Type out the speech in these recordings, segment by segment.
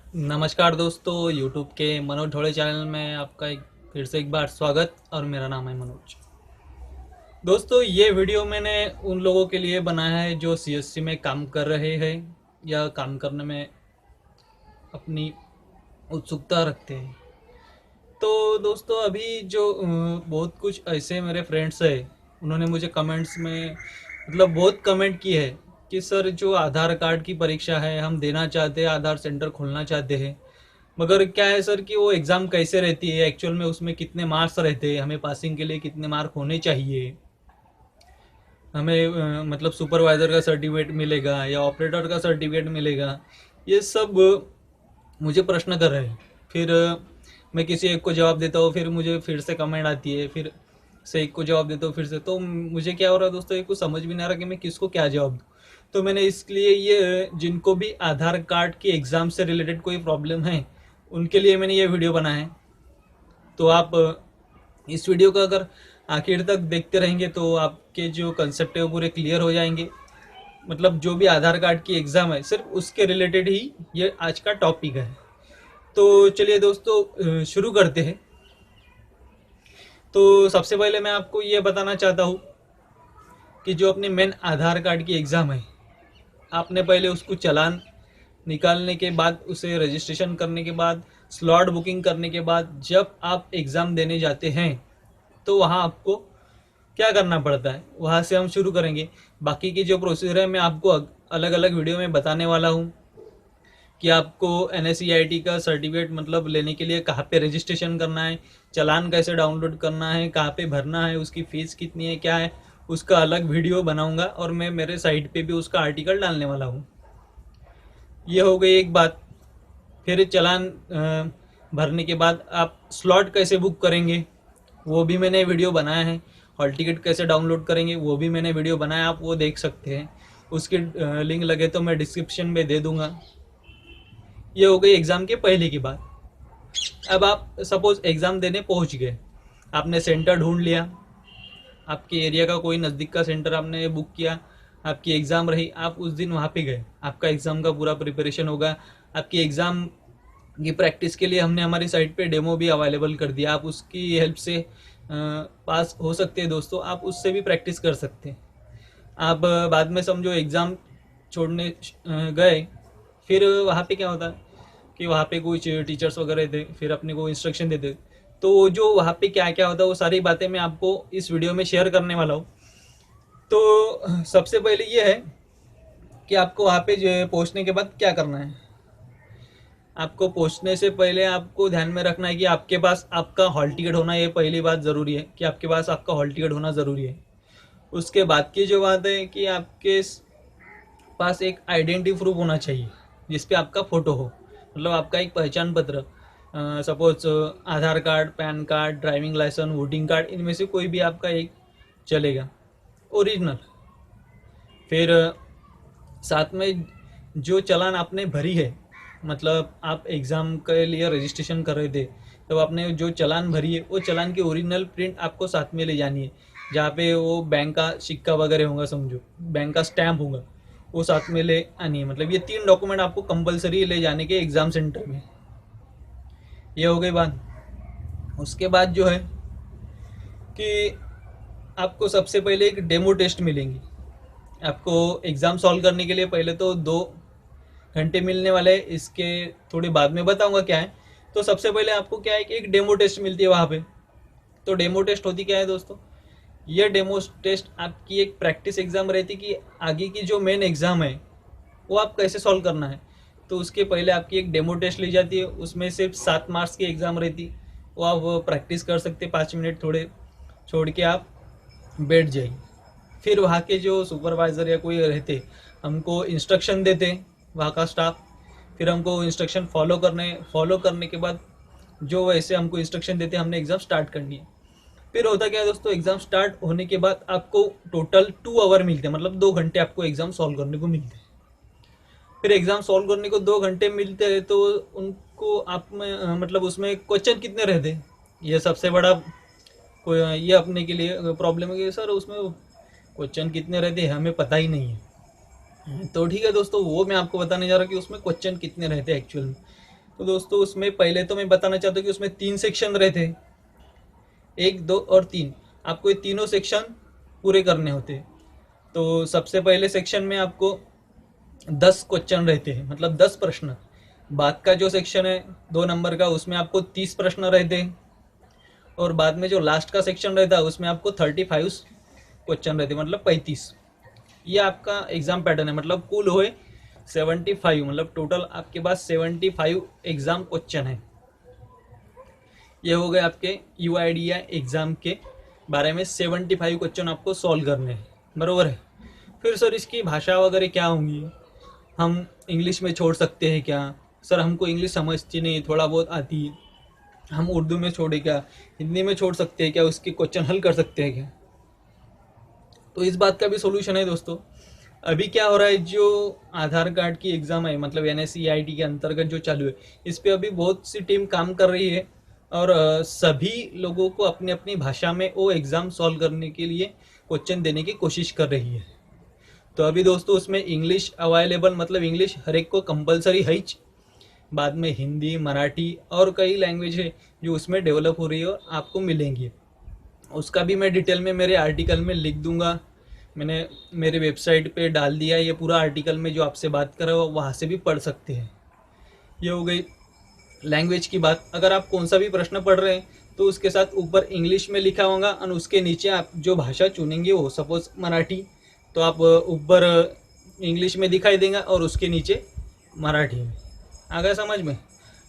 नमस्कार दोस्तों, YouTube के मनोज ढोले चैनल में आपका फिर से एक बार स्वागत। और मेरा नाम है मनोज। दोस्तों, ये वीडियो मैंने उन लोगों के लिए बनाया है जो CSC में काम कर रहे हैं या काम करने में अपनी उत्सुकता रखते हैं। तो दोस्तों, अभी जो बहुत कुछ ऐसे मेरे फ्रेंड्स हैं, उन्होंने मुझे कमेंट्स में बहुत कमेंट किए हैं कि सर, जो आधार कार्ड की परीक्षा है हम देना चाहते हैं, आधार सेंटर खोलना चाहते हैं, मगर क्या है सर कि वो एग्ज़ाम कैसे रहती है एक्चुअल में, उसमें कितने मार्क्स रहते हैं, हमें पासिंग के लिए कितने मार्क होने चाहिए, हमें सुपरवाइज़र का सर्टिफिकेट मिलेगा या ऑपरेटर का सर्टिफिकेट मिलेगा, ये सब मुझे प्रश्न कर रहे हैं। फिर मैं किसी एक को जवाब देता हूँ, फिर मुझे फिर से कमेंट आती है, फिर से एक को जवाब देता हूँ, फिर से। तो मुझे क्या हो रहा है दोस्तों, ये कुछ समझ भी नहीं आ रहा कि मैं किसको क्या जवाब दूँ। तो मैंने इसलिए ये जिनको भी आधार कार्ड की एग्ज़ाम से रिलेटेड कोई प्रॉब्लम है, उनके लिए मैंने ये वीडियो बनाया है। तो आप इस वीडियो को अगर आखिर तक देखते रहेंगे तो आपके जो कंसेप्ट है वो पूरे क्लियर हो जाएंगे। जो भी आधार कार्ड की एग्ज़ाम है, सिर्फ उसके रिलेटेड ही ये आज का टॉपिक है। तो चलिए दोस्तों, शुरू करते हैं। तो सबसे पहले मैं आपको ये बताना चाहता हूँ कि जो अपनी मेन आधार कार्ड की एग्ज़ाम है, आपने पहले उसको चालान निकालने के बाद, उसे रजिस्ट्रेशन करने के बाद, स्लॉट बुकिंग करने के बाद, जब आप एग्ज़ाम देने जाते हैं तो वहाँ आपको क्या करना पड़ता है, वहाँ से हम शुरू करेंगे। बाकी की जो प्रोसीजर है मैं आपको अलग अलग वीडियो में बताने वाला हूँ कि आपको NSEIT का सर्टिफिकेट लेने के लिए कहाँ पे रजिस्ट्रेशन करना है, चालान कैसे डाउनलोड करना है, कहाँ पे भरना है, उसकी फ़ीस कितनी है, क्या है, उसका अलग वीडियो बनाऊंगा और मैं मेरे साइट पे भी उसका आर्टिकल डालने वाला हूँ। ये हो गई एक बात। फिर चालान भरने के बाद आप स्लॉट कैसे बुक करेंगे, वो भी मैंने वीडियो बनाया है। हॉल टिकट कैसे डाउनलोड करेंगे, वो भी मैंने वीडियो बनाया, आप वो देख सकते हैं। उसकी लिंक लगे तो मैं डिस्क्रिप्शन में दे दूंगा। ये हो गई एग्ज़ाम के पहले की बात। अब आप सपोज एग्ज़ाम देने पहुंच गए, आपने सेंटर ढूंढ लिया, आपके एरिया का कोई नज़दीक का सेंटर आपने बुक किया, आपकी एग्ज़ाम रही, आप उस दिन वहाँ पे गए, आपका एग्ज़ाम का पूरा प्रिपरेशन होगा। आपकी एग्ज़ाम की प्रैक्टिस के लिए हमने हमारी साइट पे डेमो भी अवेलेबल कर दिया, आप उसकी हेल्प से पास हो सकते हैं दोस्तों, आप उससे भी प्रैक्टिस कर सकते हैं। आप बाद में समझो एग्ज़ाम छोड़ने गए, फिर वहाँ पे क्या होता है कि वहाँ पे कुछ टीचर्स वगैरह थे, फिर अपने को इंस्ट्रक्शन देते। तो जो वहाँ पे क्या क्या होता है वो सारी बातें मैं आपको इस वीडियो में शेयर करने वाला हूँ। तो सबसे पहले ये है कि आपको वहाँ पे जो पहुँचने के बाद क्या करना है। आपको पहुँचने से पहले आपको ध्यान में रखना है कि आपके पास आपका हॉल टिकट होना, ये पहली बात ज़रूरी है कि आपके पास आपका हॉल टिकट होना ज़रूरी है। उसके बाद की जो बात है कि आपके पास एक आइडेंटिटी प्रूफ होना चाहिए जिसपे आपका फ़ोटो हो, आपका एक पहचान पत्र। Suppose Aadhaar card, PAN card, driving licence, voting card, इनमें से कोई भी आपका एक चलेगा, ओरिजिनल। फिर साथ में जो चालान आपने भरी है, आप एग्ज़ाम के लिए रजिस्ट्रेशन कर रहे थे, तो आपने जो चालान भरी है वो चालान की ओरिजिनल प्रिंट आपको साथ में ले जानी है। जहाँ पे वो बैंक का सिक्का वगैरह होगा, समझो बैंक का स्टैम्प होगा, वो साथ में ले आनी है। ये 3 डॉक्यूमेंट आपको कंपलसरी ले जाने के एग्ज़ाम सेंटर में। ये हो गई बात। उसके बाद जो है कि आपको सबसे पहले एक डेमो टेस्ट मिलेंगी। आपको एग्ज़ाम सॉल्व करने के लिए पहले तो 2 घंटे मिलने वाले हैं, इसके थोड़ी बाद में बताऊंगा क्या है। तो सबसे पहले आपको क्या है कि एक डेमो टेस्ट मिलती है वहाँ पे। तो डेमो टेस्ट होती क्या है दोस्तों, ये डेमो टेस्ट आपकी एक प्रैक्टिस एग्ज़ाम रहती कि आगे की जो मेन एग्ज़ाम है वो आप कैसे सॉल्व करना है। तो उसके पहले आपकी एक डेमो टेस्ट ली जाती है, उसमें सिर्फ 7 मार्क्स की एग्ज़ाम रहती, वो आप प्रैक्टिस कर सकते, 5 मिनट थोड़े छोड़ के आप बैठ जाइए। फिर वहाँ के जो सुपरवाइज़र या कोई रहते, हमको इंस्ट्रक्शन देते वहाँ का स्टाफ, फिर हमको इंस्ट्रक्शन फॉलो करने के बाद जो वैसे हमको इंस्ट्रक्शन देते हमने एग्ज़ाम स्टार्ट करनी है। फिर होता क्या है दोस्तों, एग्ज़ाम स्टार्ट होने के बाद आपको टोटल 2 आवर मिलते हैं, 2 घंटे आपको एग्ज़ाम सॉल्व करने को मिलते हैं। फिर एग्ज़ाम सॉल्व करने को 2 घंटे मिलते हैं, तो उनको आप में उसमें क्वेश्चन कितने रहते हैं, ये सबसे बड़ा कोई ये अपने के लिए प्रॉब्लम है कि सर उसमें क्वेश्चन कितने रहते हैं हमें पता ही नहीं है। तो ठीक है दोस्तों, वो मैं आपको बताने जा रहा हूँ कि उसमें क्वेश्चन कितने रहते हैं एक्चुअल में। तो दोस्तों उसमें पहले तो मैं बताना चाहता हूँ कि उसमें 3 सेक्शन रहते हैं, 1, 2 और 3। आपको ये तीनों सेक्शन पूरे करने होते हैं। तो सबसे पहले सेक्शन में आपको 10 क्वेश्चन रहते हैं, मतलब 10 प्रश्न। बाद का जो सेक्शन है 2 नंबर का, उसमें आपको 30 प्रश्न रहते हैं। और बाद में जो लास्ट का सेक्शन रहता है उसमें आपको 35 क्वेश्चन रहते हैं, मतलब 35। ये आपका एग्ज़ाम पैटर्न है, मतलब कुल हुए 75, मतलब टोटल आपके पास 75 एग्ज़ाम क्वेश्चन है। ये हो गए आपके UIDAI एग्ज़ाम के बारे में 75 क्वेश्चन आपको सॉल्व करने हैं, बरोबर है। फिर सर इसकी भाषा वगैरह क्या होंगी, हम इंग्लिश में छोड़ सकते हैं क्या? सर हमको इंग्लिश समझती नहीं, थोड़ा बहुत आती है, हम उर्दू में छोड़े क्या, हिंदी में छोड़ सकते हैं क्या, उसके क्वेश्चन हल कर सकते हैं क्या? तो इस बात का भी सोल्यूशन है दोस्तों। अभी क्या हो रहा है, जो आधार कार्ड की एग्ज़ाम है, मतलब NSEIT के अंतर्गत जो चालू है, इस पे अभी बहुत सी टीम काम कर रही है। और सभी लोगों को अपनी अपनी भाषा में वो एग्ज़ाम सॉल्व करने के लिए क्वेश्चन देने की कोशिश कर रही है। तो अभी दोस्तों उसमें इंग्लिश अवेलेबल, मतलब इंग्लिश हर एक को कंपलसरी है। बाद में हिंदी, मराठी और कई लैंग्वेज है जो उसमें डेवलप हो रही है और आपको मिलेंगी। उसका भी मैं डिटेल में मेरे आर्टिकल में लिख दूंगा। मैंने मेरे वेबसाइट पे डाल दिया ये पूरा आर्टिकल में, जो आपसे बात कर रहा हो वहाँ से भी पढ़ सकते हैं। ये हो गई लैंग्वेज की बात। अगर आप कौन सा भी प्रश्न पढ़ रहे हैं तो उसके साथ ऊपर इंग्लिश में लिखा होगा और उसके नीचे आप जो भाषा चुनेंगे, वो सपोज मराठी, तो आप ऊपर इंग्लिश में दिखाई देगा और उसके नीचे मराठी में। आ गया समझ में?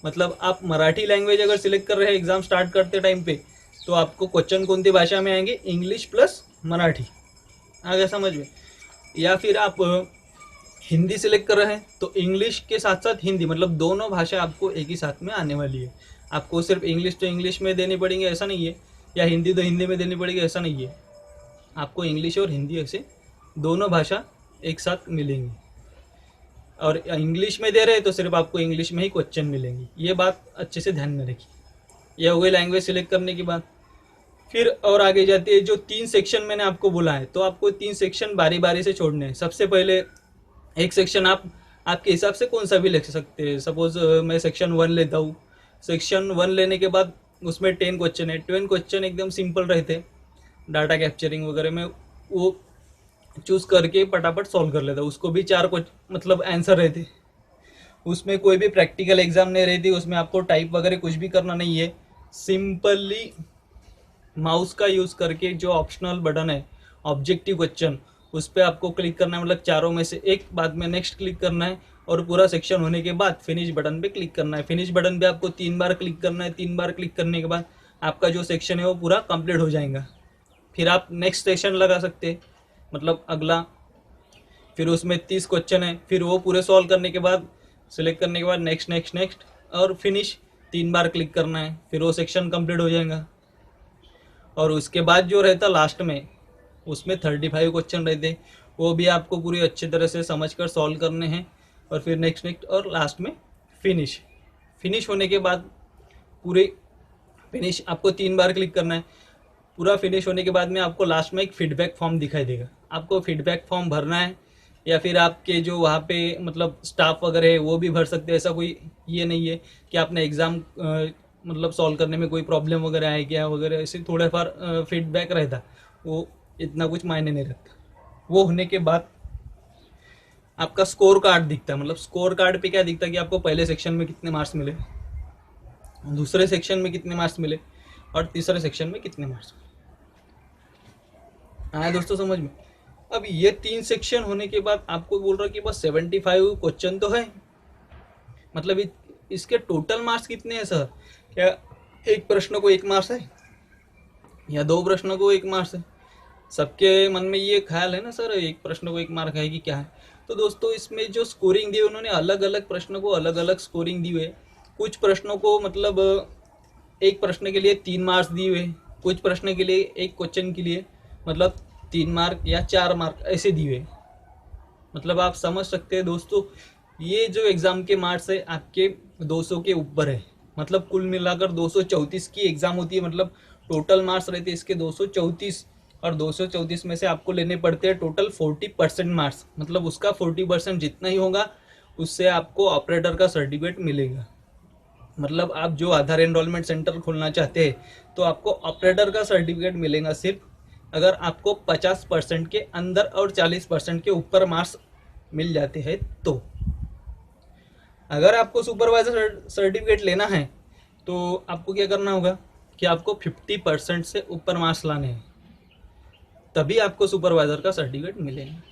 मतलब आप मराठी लैंग्वेज अगर सिलेक्ट कर रहे हैं एग्ज़ाम स्टार्ट करते टाइम पे, तो आपको क्वेश्चन कौन सी भाषा में आएंगे, इंग्लिश प्लस मराठी। आ गया समझ में? या फिर आप हिंदी सिलेक्ट कर रहे हैं तो इंग्लिश के साथ साथ हिंदी, मतलब दोनों भाषा आपको एक ही साथ में आने वाली है। आपको सिर्फ इंग्लिश तो इंग्लिश में देनी पड़ेंगे ऐसा नहीं है, या हिंदी तो हिंदी में देनी पड़ेगी ऐसा नहीं है। आपको इंग्लिश और हिंदी ऐसे दोनों भाषा एक साथ मिलेंगी। और इंग्लिश में दे रहे हैं तो सिर्फ आपको इंग्लिश में ही क्वेश्चन मिलेंगे। ये बात अच्छे से ध्यान में रखिए। ये हो गई लैंग्वेज सिलेक्ट करने की बात। फिर और आगे जाती है जो 3 सेक्शन मैंने आपको बोला है, तो आपको 3 सेक्शन बारी बारी से छोड़ने हैं। सबसे पहले एक सेक्शन आप आपके हिसाब से कौन सा भी ले सकते हैं। सपोज मैं सेक्शन 1 लेता हूँ। सेक्शन 1 लेने के बाद उसमें 10 क्वेश्चन है। 10 क्वेश्चन एकदम सिंपल रहते, डाटा कैप्चरिंग वगैरह में वो चूज़ करके फटाफट सॉल्व कर लेता। उसको भी 4 मतलब आंसर रहते, उसमें कोई भी प्रैक्टिकल एग्जाम नहीं रहती, उसमें आपको टाइप वगैरह कुछ भी करना नहीं है। सिंपली माउस का यूज़ करके जो ऑप्शनल बटन है ऑब्जेक्टिव क्वेश्चन, उस पर आपको क्लिक करना है, मतलब चारों में से एक, बाद में नेक्स्ट क्लिक करना है और पूरा सेक्शन होने के बाद फिनिश बटन पे क्लिक करना है। फिनिश बटन पे आपको 3 बार क्लिक करना है। 3 बार क्लिक करने के बाद आपका जो सेक्शन है वो पूरा कंप्लीट हो जाएगा। फिर आप नेक्स्ट सेक्शन लगा सकते हैं, मतलब अगला। फिर उसमें 30 क्वेश्चन है, फिर वो पूरे सॉल्व करने के बाद, सिलेक्ट करने के बाद नेक्स्ट नेक्स्ट नेक्स्ट और फिनिश 3 बार क्लिक करना है, फिर वो सेक्शन कंप्लीट हो जाएगा। और उसके बाद जो रहता लास्ट में, उसमें 35 क्वेश्चन रहते, वो भी आपको पूरी अच्छी तरह से समझ कर सॉल्व करने हैं। और फिर नेक्स्ट नेक्स्ट और लास्ट में फिनिश। फिनिश होने के बाद पूरे फिनिश आपको 3 बार क्लिक करना है। पूरा फिनिश होने के बाद में आपको लास्ट में एक फीडबैक फॉर्म दिखाई देगा। आपको फीडबैक फॉर्म भरना है, या फिर आपके जो वहाँ पे मतलब स्टाफ वगैरह है वो भी भर सकते हैं। ऐसा कोई ये नहीं है कि आपने एग्ज़ाम मतलब सॉल्व करने में कोई प्रॉब्लम वगैरह है क्या वगैरह, ऐसे थोड़ा फार फीडबैक रहता, वो इतना कुछ मायने नहीं रखता। वो होने के बाद आपका स्कोर कार्ड दिखता है। मतलब स्कोर कार्ड पे क्या दिखता है कि आपको पहले सेक्शन में कितने मार्क्स मिले, दूसरे सेक्शन में कितने मार्क्स मिले और तीसरे सेक्शन में कितने मार्क्स मिले। आया दोस्तों समझ में? अब ये 3 सेक्शन होने के बाद आपको बोल रहा कि बस 75 क्वेश्चन तो है, मतलब इसके टोटल मार्क्स कितने हैं सर? क्या एक प्रश्न को 1 मार्क्स है या 2 प्रश्नों को 1 मार्क्स है? सबके मन में ये ख्याल है ना सर, एक प्रश्न को 1 मार्क है कि क्या है। तो दोस्तों इसमें जो स्कोरिंग दी उन्होंने अलग अलग प्रश्नों को अलग अलग स्कोरिंग दी हुई है। कुछ प्रश्नों को मतलब एक प्रश्न के लिए 3 मार्क्स दिए हुए, कुछ प्रश्न के लिए एक क्वेश्चन के लिए मतलब 3 मार्क या 4 मार्क ऐसे दिए हुए। मतलब आप समझ सकते हैं दोस्तों, ये जो एग्ज़ाम के मार्क्स है आपके 200 के ऊपर है। मतलब कुल मिलाकर 234 की एग्ज़ाम होती है, मतलब टोटल मार्क्स रहते हैं इसके 234, और 234 में से आपको लेने पड़ते हैं टोटल 40% मार्क्स। मतलब उसका 40% जितना ही होगा उससे आपको ऑपरेटर का सर्टिफिकेट मिलेगा। मतलब आप जो आधार एनरोलमेंट सेंटर खोलना चाहते हैं तो आपको ऑपरेटर का सर्टिफिकेट मिलेगा सिर्फ अगर आपको 50% के अंदर और 40% के ऊपर मार्क्स मिल जाते हैं। तो अगर आपको सुपरवाइजर सर्टिफिकेट लेना है तो आपको क्या करना होगा कि आपको 50% से ऊपर मार्क्स लाने हैं, तभी आपको सुपरवाइजर का सर्टिफिकेट मिलेगा।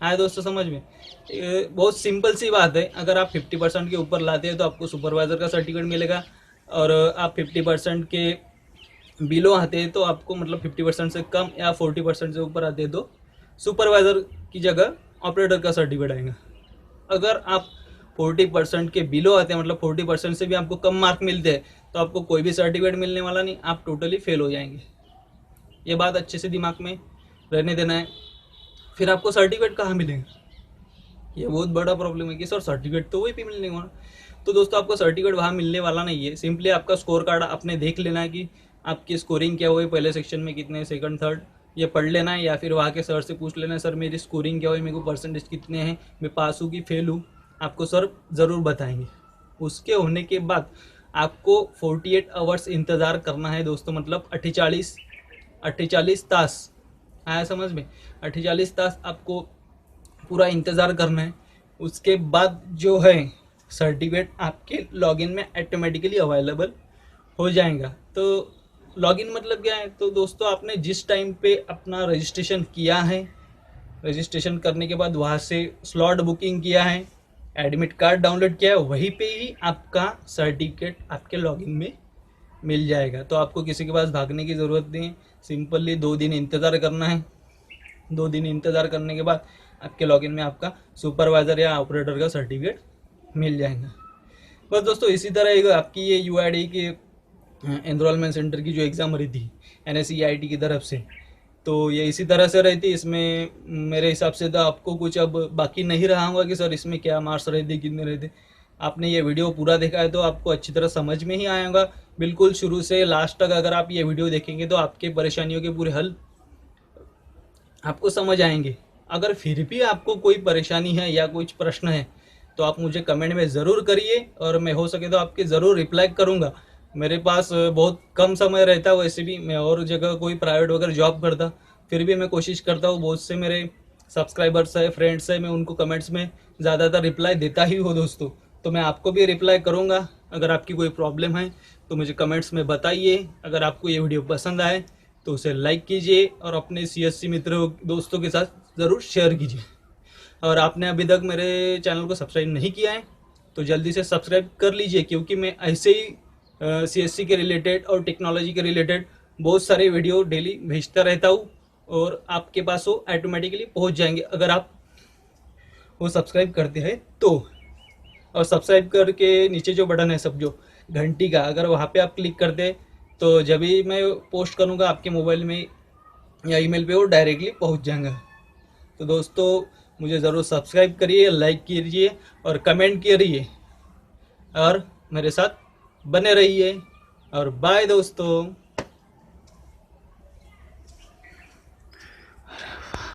आए दोस्तों समझ में? ये बहुत सिंपल सी बात है। अगर आप 50% के ऊपर लाते हैं तो आपको सुपरवाइजर का सर्टिफिकेट मिलेगा, और आप 50% के बिलो आते हैं तो आपको मतलब 50% से कम या 40% से ऊपर आते हैं तो सुपरवाइजर की जगह ऑपरेटर का सर्टिफिकेट आएगा। अगर आप 40% के बिलो आते हैं, मतलब 40% से भी आपको कम मार्क मिलते हैं, तो आपको कोई भी सर्टिफिकेट मिलने वाला नहीं, आप टोटली फेल हो जाएंगे। ये बात अच्छे से दिमाग में रहने देना है। फिर आपको सर्टिफिकेट कहाँ मिलेगा, ये बहुत बड़ा प्रॉब्लम है कि सर सर्टिफिकेट तो वही पे मिलने वाला। तो दोस्तों आपको सर्टिफिकेट वहाँ मिलने वाला नहीं है। सिंपली आपका स्कोर कार्ड आपने देख लेना है कि आपकी स्कोरिंग क्या हुई, पहले सेक्शन में कितने, सेकंड थर्ड, ये पढ़ लेना है, या फिर वहाँ के सर से पूछ लेना है सर मेरी स्कोरिंग क्या हुई, मेरे को परसेंटेज कितने हैं, मैं पास हूँ कि फेल हूँ, आपको सर ज़रूर बताएंगे। उसके होने के बाद आपको 48 आवर्स इंतज़ार करना है दोस्तों, मतलब 48 तास, आया समझ में? 48 तास आपको पूरा इंतज़ार करना है। उसके बाद जो है सर्टिफिकेट आपके लॉगिन में ऑटोमेटिकली अवेलेबल हो जाएगा। तो लॉगिन मतलब क्या है? तो दोस्तों आपने जिस टाइम पे अपना रजिस्ट्रेशन किया है, रजिस्ट्रेशन करने के बाद वहाँ से स्लॉट बुकिंग किया है, एडमिट कार्ड डाउनलोड किया है, वहीं पे ही आपका सर्टिफिकेट आपके लॉगिन में मिल जाएगा। तो आपको किसी के पास भागने की ज़रूरत नहीं है, सिंपली 2 दिन इंतज़ार करना है। 2 दिन इंतज़ार करने के बाद आपके लॉगिन में आपका सुपरवाइज़र या ऑपरेटर का सर्टिफिकेट मिल जाएगा। बस दोस्तों इसी तरह एक आपकी ये यूआईडी की एनरोलमेंट सेंटर की जो एग्ज़ाम रही थी NSEIT की तरफ से, तो ये इसी तरह से रहती। इसमें मेरे हिसाब से तो आपको कुछ अब बाकी नहीं रहा होगा कि सर इसमें क्या मार्क्स रहते, कितने रहते। आपने ये वीडियो पूरा देखा है तो आपको अच्छी तरह समझ में ही आया होगा। बिल्कुल शुरू से लास्ट तक अगर आप ये वीडियो देखेंगे तो आपके परेशानियों के पूरे हल आपको समझ आएंगे। अगर फिर भी आपको कोई परेशानी है या कुछ प्रश्न है तो आप मुझे कमेंट में ज़रूर करिए, और मैं हो सके तो आपके ज़रूर रिप्लाई करूँगा। मेरे पास बहुत कम समय रहता है, वैसे भी मैं और जगह कोई प्राइवेट वगैरह जॉब करता, फिर भी मैं कोशिश करता हूँ, बहुत से मेरे सब्सक्राइबर्स है, फ्रेंड्स है, मैं उनको कमेंट्स में ज़्यादातर रिप्लाई देता ही हूँ दोस्तों। तो मैं आपको भी रिप्लाई करूँगा। अगर आपकी कोई प्रॉब्लम है तो मुझे कमेंट्स में बताइए। अगर आपको ये वीडियो पसंद आए तो उसे लाइक कीजिए और अपने CSC मित्रों दोस्तों के साथ ज़रूर शेयर कीजिए। और आपने अभी तक मेरे चैनल को सब्सक्राइब नहीं किया है तो जल्दी से सब्सक्राइब कर लीजिए, क्योंकि मैं ऐसे ही CSC के रिलेटेड और टेक्नोलॉजी के रिलेटेड बहुत सारे वीडियो डेली भेजता रहता हूँ, और आपके पास वो ऑटोमेटिकली पहुँच जाएंगे अगर आप वो सब्सक्राइब करते हैं तो। और सब्सक्राइब करके नीचे जो बटन है सब जो घंटी का, अगर वहाँ पे आप क्लिक करते हैं तो जब भी मैं पोस्ट करूँगा आपके मोबाइल में या ईमेल पे वो डायरेक्टली पहुँच जाएगा। तो दोस्तों मुझे ज़रूर सब्सक्राइब करिए, लाइक कीजिए और कमेंट करिए, और मेरे साथ बने रहिए। और बाय दोस्तों।